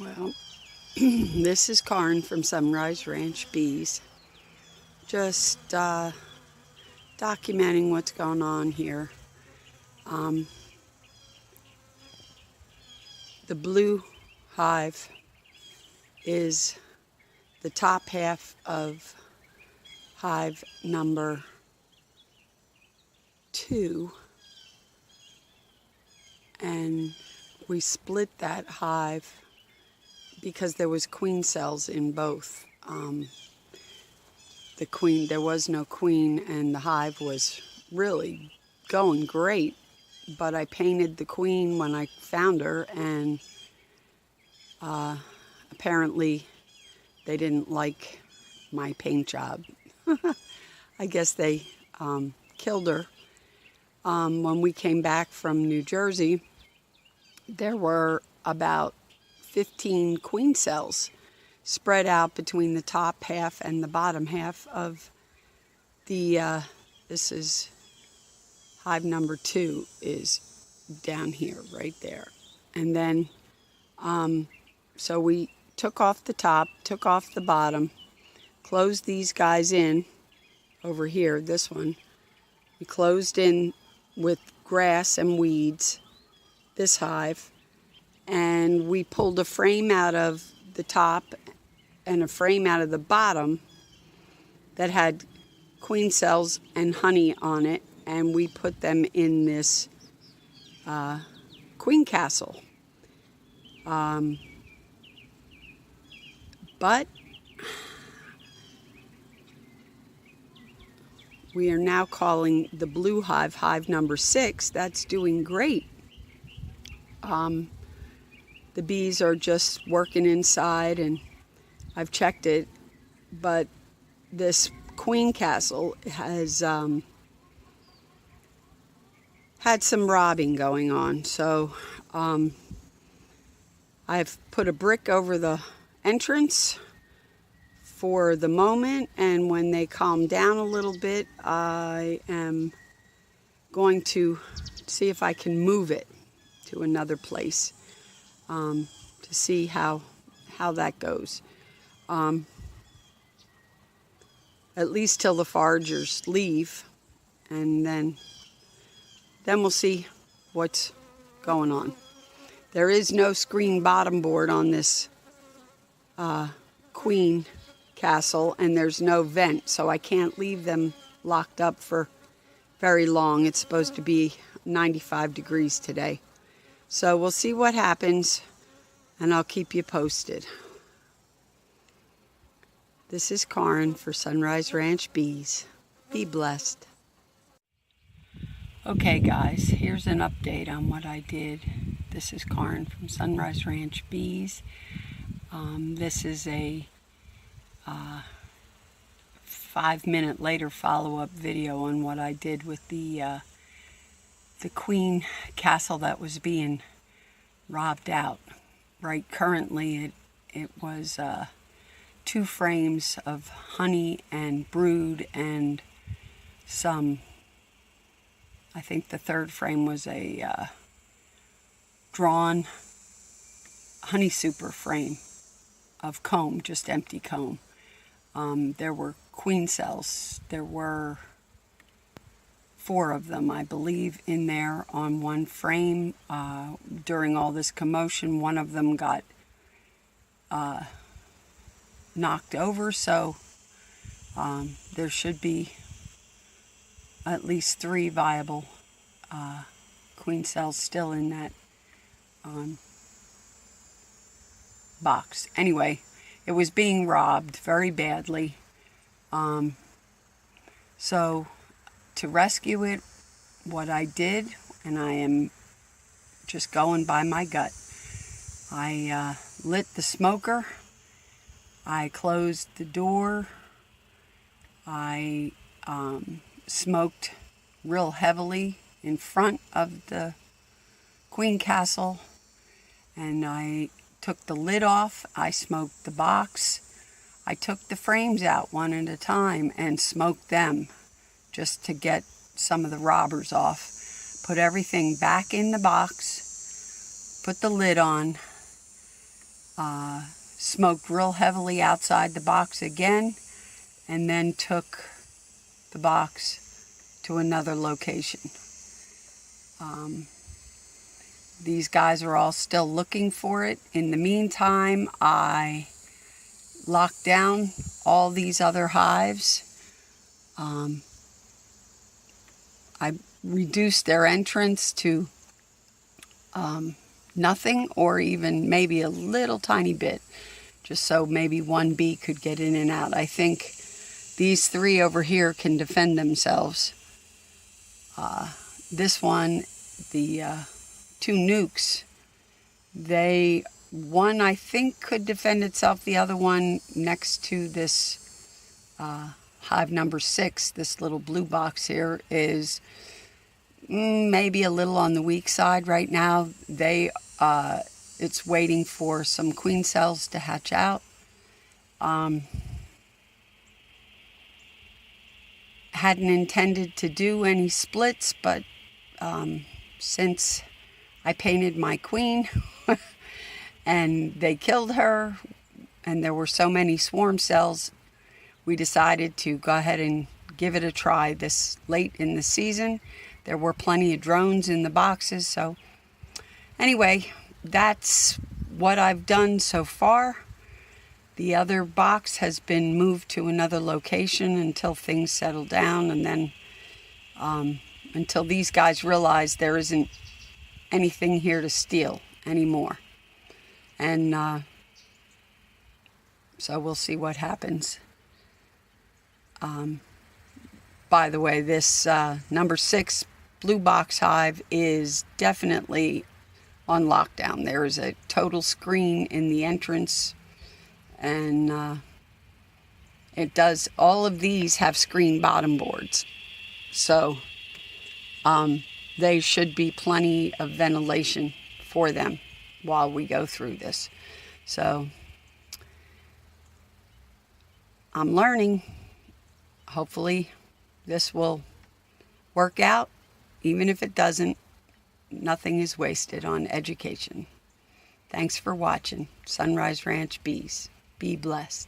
Well, this is Karen from SonriseRanch Bees. Just documenting what's going on here. The blue hive is the top half of hive number 2, and we split that hive because there was queen cells in both. There was no queen, and the hive was really going great, but I painted the queen when I found her, and apparently they didn't like my paint job. I guess they killed her. When we came back from New Jersey, there were about 15 queen cells spread out between the top half and the bottom half of the, this is hive number 2 is down here, right there. And then, so we took off the top, took off the bottom, closed these guys in over here, this one. We closed in with grass and weeds, this hive, and we pulled a frame out of the top and a frame out of the bottom that had queen cells and honey on it, and we put them in this queen castle. But we are now calling the blue hive hive number 6. That's doing great. The bees are just working inside, and I've checked it, but this queen castle has had some robbing going on. So I've put a brick over the entrance for the moment, and when they calm down a little bit, I am going to see if I can move it to another place to see how that goes. At least till the foragers leave, and then we'll see what's going on. There is no screen bottom board on this queen castle, and there's no vent, so I can't leave them locked up for very long. It's supposed to be 95 degrees today. So we'll see what happens, and I'll keep you posted. This is Karen for SonriseRanch Bees. Be blessed. Okay guys, here's an update on what I did. This is Karen from SonriseRanch Bees. This is a 5-minute later follow-up video on what I did with the queen castle that was being robbed out. Right, currently it was 2 frames of honey and brood, and some, I think the 3rd frame was a drawn honey super frame of comb, just empty comb. There were queen cells. There were 4 of them, I believe, in there on one frame. During all this commotion, one of them got knocked over, so there should be at least 3 viable queen cells still in that box. Anyway, it was being robbed very badly. So to rescue it, what I did, and I am just going by my gut, I lit the smoker, I closed the door, I smoked real heavily in front of the queen castle, and I took the lid off, I smoked the box, I took the frames out one at a time and smoked them just to get some of the robbers off. Put everything back in the box, put the lid on, Smoked real heavily outside the box again, and then took the box to another location. These guys are all still looking for it. In the meantime, I locked down all these other hives. I reduced their entrance to nothing, or even maybe a little tiny bit, just so maybe one bee could get in and out. I think these three over here can defend themselves. This one, the two nukes, one I think could defend itself. The other one next to this hive number 6, this little blue box here, is maybe a little on the weak side right now. It's waiting for some queen cells to hatch out. Hadn't intended to do any splits, but since I painted my queen and they killed her and there were so many swarm cells, we decided to go ahead and give it a try this late in the season. There were plenty of drones in the boxes, so anyway, that's what I've done so far. The other box has been moved to another location until things settle down, and then until these guys realize there isn't anything here to steal anymore. And so we'll see what happens. By the way, this number 6 blue box hive is definitely on lockdown. There is a total screen in the entrance, and it does, all of these have screen bottom boards, so they should be plenty of ventilation for them while we go through this. So I'm learning. Hopefully this will work out. Even if it doesn't, nothing is wasted on education. Thanks for watching Sonrise Ranch Bees. Be blessed.